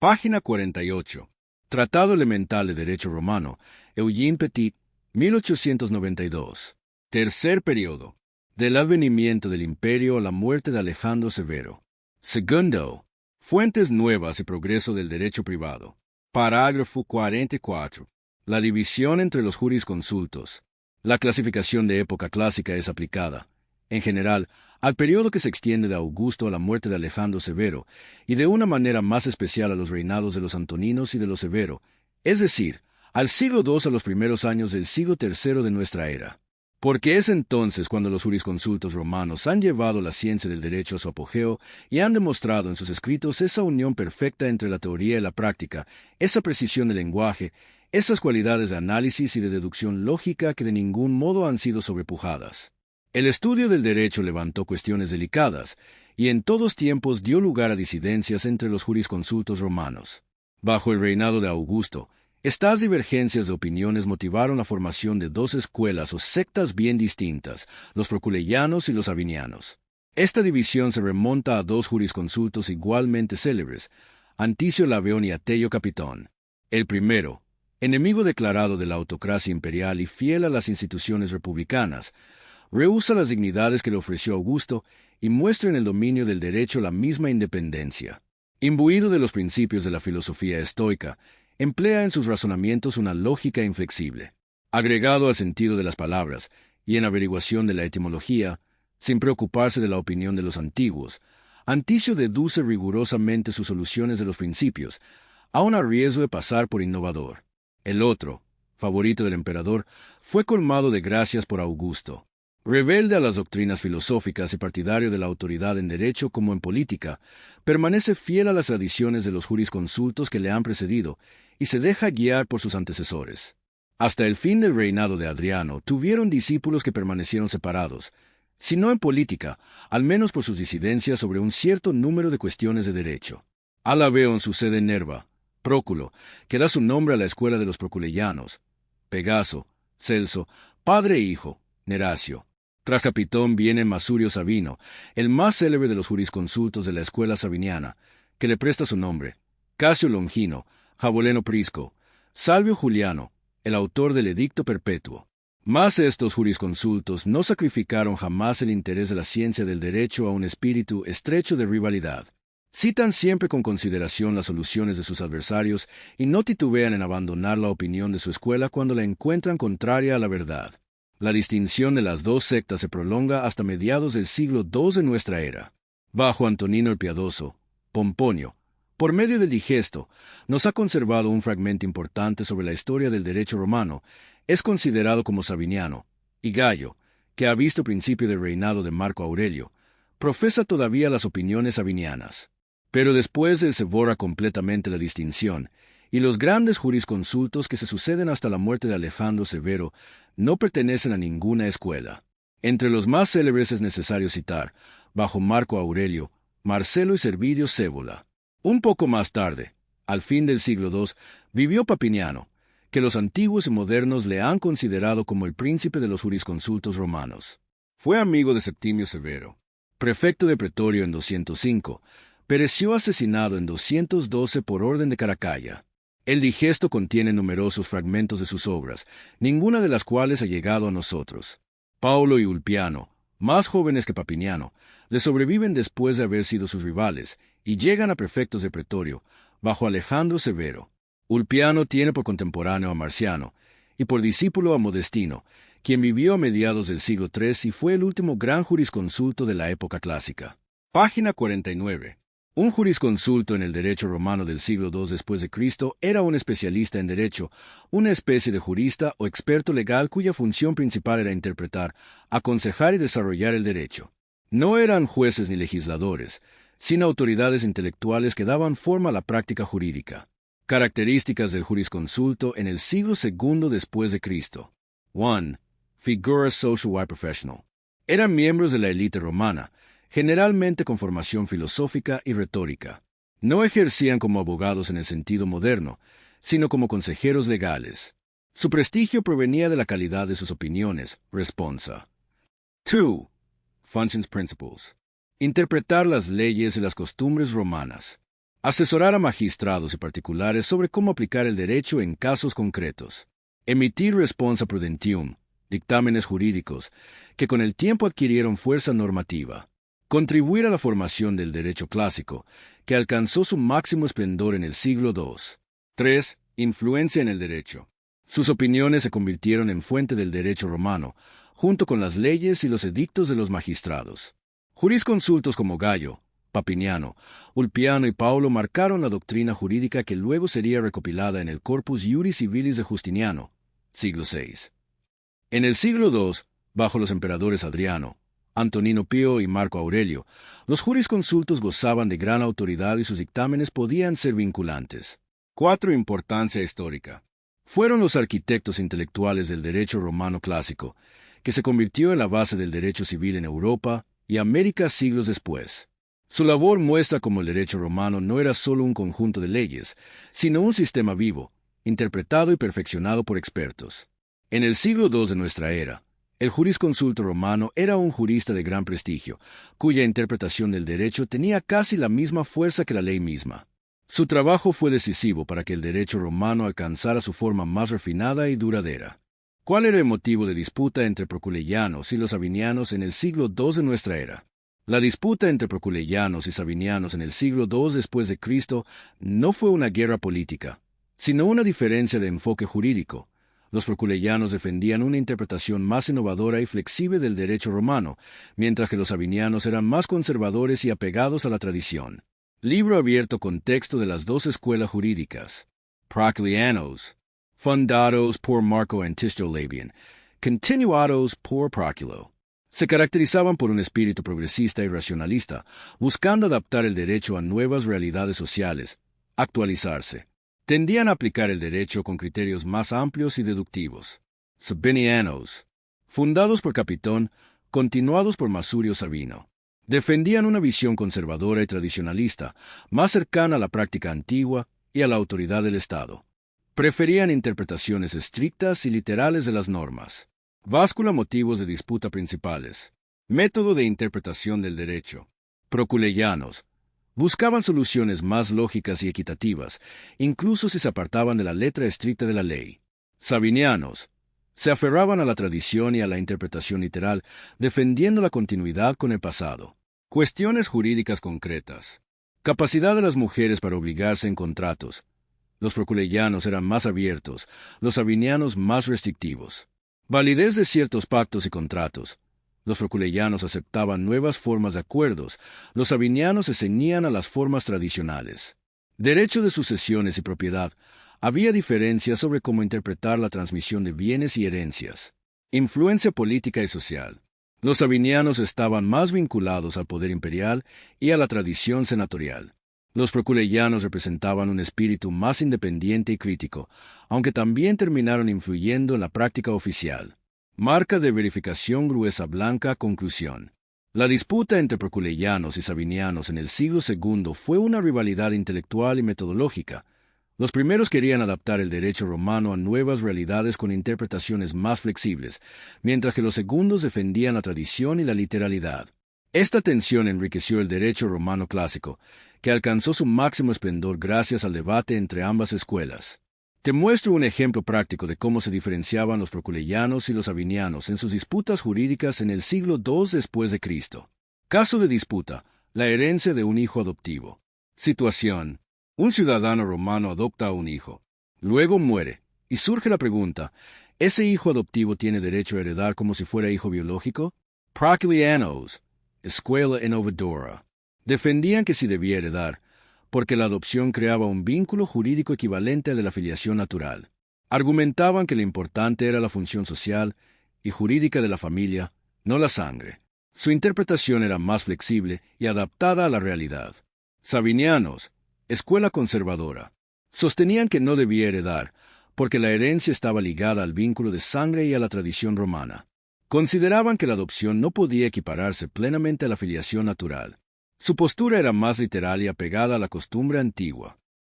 Página 48. Tratado Elemental de Derecho Romano, Eugene Petit, 1892. Tercer periodo. Del advenimiento del imperio a la muerte de Alejandro Severo. Segundo. Fuentes nuevas y progreso del derecho privado. Parágrafo 44. La división entre los jurisconsultos. La clasificación de época clásica es aplicada, en general, al periodo que se extiende de Augusto a la muerte de Alejandro Severo, y de una manera más especial a los reinados de los Antoninos y de los Severo, es decir, al siglo II a los primeros años del siglo III de nuestra era. Porque es entonces cuando los jurisconsultos romanos han llevado la ciencia del derecho a su apogeo y han demostrado en sus escritos esa unión perfecta entre la teoría y la práctica, esa precisión del lenguaje, esas cualidades de análisis y de deducción lógica que de ningún modo han sido sobrepujadas. El estudio del derecho levantó cuestiones delicadas, y en todos tiempos dio lugar a disidencias entre los jurisconsultos romanos. Bajo el reinado de Augusto, estas divergencias de opiniones motivaron la formación de dos escuelas o sectas bien distintas, los proculeyanos y los sabinianos. Esta división se remonta a dos jurisconsultos igualmente célebres, Anticio Laveón y Atelio Capitón. El primero, enemigo declarado de la autocracia imperial y fiel a las instituciones republicanas, rehúsa las dignidades que le ofreció Augusto y muestra en el dominio del derecho la misma independencia. Imbuido de los principios de la filosofía estoica, emplea en sus razonamientos una lógica inflexible. Agregado al sentido de las palabras y en averiguación de la etimología, sin preocuparse de la opinión de los antiguos, Anticio deduce rigurosamente sus soluciones de los principios, aun a riesgo de pasar por innovador. El otro, favorito del emperador, fue colmado de gracias por Augusto. Rebelde a las doctrinas filosóficas y partidario de la autoridad en derecho como en política, permanece fiel a las tradiciones de los jurisconsultos que le han precedido y se deja guiar por sus antecesores. Hasta el fin del reinado de Adriano tuvieron discípulos que permanecieron separados, si no en política, al menos por sus disidencias sobre un cierto número de cuestiones de derecho. Alaveón sucede en Nerva, Próculo, que da su nombre a la escuela de los proculeyanos, Pegaso, Celso, padre e hijo, Neracio. Tras Capitón viene Masurio Sabino, el más célebre de los jurisconsultos de la escuela sabiniana, que le presta su nombre, Casio Longino, Jaboleno Prisco, Salvio Juliano, el autor del Edicto Perpetuo. Mas estos jurisconsultos no sacrificaron jamás el interés de la ciencia del derecho a un espíritu estrecho de rivalidad. Citan siempre con consideración las soluciones de sus adversarios y no titubean en abandonar la opinión de su escuela cuando la encuentran contraria a la verdad. La distinción de las dos sectas se prolonga hasta mediados del siglo II de nuestra era. Bajo Antonino el Piadoso, Pomponio, por medio del Digesto, nos ha conservado un fragmento importante sobre la historia del derecho romano, es considerado como sabiniano, y Gallo, que ha visto principio del reinado de Marco Aurelio, profesa todavía las opiniones sabinianas. Pero después se borra completamente la distinción, y los grandes jurisconsultos que se suceden hasta la muerte de Alejandro Severo no pertenecen a ninguna escuela. Entre los más célebres es necesario citar, bajo Marco Aurelio, Marcelo y Servilio Cébola. Un poco más tarde, al fin del siglo II, vivió Papiniano, que los antiguos y modernos le han considerado como el príncipe de los jurisconsultos romanos. Fue amigo de Septimio Severo, prefecto de Pretorio en 205, pereció asesinado en 212 por orden de Caracalla. El Digesto contiene numerosos fragmentos de sus obras, ninguna de las cuales ha llegado a nosotros. Paulo y Ulpiano, más jóvenes que Papiniano, le sobreviven después de haber sido sus rivales, y llegan a prefectos de Pretorio, bajo Alejandro Severo. Ulpiano tiene por contemporáneo a Marciano, y por discípulo a Modestino, quien vivió a mediados del siglo III y fue el último gran jurisconsulto de la época clásica. Página 49. Un jurisconsulto en el derecho romano del siglo II después de Cristo era un especialista en derecho, una especie de jurista o experto legal cuya función principal era interpretar, aconsejar y desarrollar el derecho. No eran jueces ni legisladores, sino autoridades intelectuales que daban forma a la práctica jurídica. Características del jurisconsulto en el siglo II después de Cristo. 1. Figura social y professional. Eran miembros de la élite romana, generalmente con formación filosófica y retórica. No ejercían como abogados en el sentido moderno, sino como consejeros legales. Su prestigio provenía de la calidad de sus opiniones, responsa. 2. Functions Principles. Interpretar las leyes y las costumbres romanas. Asesorar a magistrados y particulares sobre cómo aplicar el derecho en casos concretos. Emitir responsa prudentium, dictámenes jurídicos, que con el tiempo adquirieron fuerza normativa. Contribuir a la formación del derecho clásico, que alcanzó su máximo esplendor en el siglo II. 3. Influencia en el derecho. Sus opiniones se convirtieron en fuente del derecho romano, junto con las leyes y los edictos de los magistrados. Jurisconsultos como Gallo, Papiniano, Ulpiano y Paulo marcaron la doctrina jurídica que luego sería recopilada en el Corpus Iuris Civilis de Justiniano, siglo VI. En el siglo II, bajo los emperadores Adriano, Antonino Pío y Marco Aurelio, los jurisconsultos gozaban de gran autoridad y sus dictámenes podían ser vinculantes. 4. Importancia histórica. Fueron los arquitectos intelectuales del derecho romano clásico, que se convirtió en la base del derecho civil en Europa y América siglos después. Su labor muestra cómo el derecho romano no era solo un conjunto de leyes, sino un sistema vivo, interpretado y perfeccionado por expertos. En el siglo II de nuestra era, el jurisconsulto romano era un jurista de gran prestigio, cuya interpretación del derecho tenía casi la misma fuerza que la ley misma. Su trabajo fue decisivo para que el derecho romano alcanzara su forma más refinada y duradera. ¿Cuál era el motivo de disputa entre proculeyanos y los sabinianos en el siglo II de nuestra era? La disputa entre proculeyanos y sabinianos en el siglo II después de Cristo no fue una guerra política, sino una diferencia de enfoque jurídico. Los proculeyanos defendían una interpretación más innovadora y flexible del derecho romano, mientras que los sabinianos eran más conservadores y apegados a la tradición. Libro abierto con texto de las dos escuelas jurídicas. Proculanos, fundados por Marco Antisto Labian, continuados por Proculo. Se caracterizaban por un espíritu progresista y racionalista, buscando adaptar el derecho a nuevas realidades sociales, actualizarse. Tendían a aplicar el derecho con criterios más amplios y deductivos. Sabinianos, fundados por Capitón, continuados por Masurio Sabino. Defendían una visión conservadora y tradicionalista, más cercana a la práctica antigua y a la autoridad del Estado. Preferían interpretaciones estrictas y literales de las normas. Báscula motivos de disputa principales. Método de interpretación del derecho. Proculeyanos. Buscaban soluciones más lógicas y equitativas, incluso si se apartaban de la letra estricta de la ley. Sabinianos. Se aferraban a la tradición y a la interpretación literal, defendiendo la continuidad con el pasado. Cuestiones jurídicas concretas. Capacidad de las mujeres para obligarse en contratos. Los proculeyanos eran más abiertos, los sabinianos más restrictivos. Validez de ciertos pactos y contratos. Los proculeyanos aceptaban nuevas formas de acuerdos, los sabinianos se ceñían a las formas tradicionales. Derecho de sucesiones y propiedad. Había diferencias sobre cómo interpretar la transmisión de bienes y herencias. Influencia política y social. Los sabinianos estaban más vinculados al poder imperial y a la tradición senatorial. Los proculeyanos representaban un espíritu más independiente y crítico, aunque también terminaron influyendo en la práctica oficial. Marca de verificación gruesa blanca. Conclusión. La disputa entre proculeyanos y sabinianos en el siglo II fue una rivalidad intelectual y metodológica. Los primeros querían adaptar el derecho romano a nuevas realidades con interpretaciones más flexibles, mientras que los segundos defendían la tradición y la literalidad. Esta tensión enriqueció el derecho romano clásico, que alcanzó su máximo esplendor gracias al debate entre ambas escuelas. Te muestro un ejemplo práctico de cómo se diferenciaban los proculeyanos y los sabinianos en sus disputas jurídicas en el siglo II después de Cristo. Caso de disputa: la herencia de un hijo adoptivo. Situación: un ciudadano romano adopta a un hijo. Luego muere, y surge la pregunta: ¿ese hijo adoptivo tiene derecho a heredar como si fuera hijo biológico? Proculianos, escuela innovadora, defendían que sí debía heredar, porque la adopción creaba un vínculo jurídico equivalente al de la filiación natural. Argumentaban que lo importante era la función social y jurídica de la familia, no la sangre. Su interpretación era más flexible y adaptada a la realidad. Sabinianos, escuela conservadora, sostenían que no debía heredar, porque la herencia estaba ligada al vínculo de sangre y a la tradición romana. Consideraban que la adopción no podía equipararse plenamente a la filiación natural. Su postura era más literal y apegada a la costumbre antigua.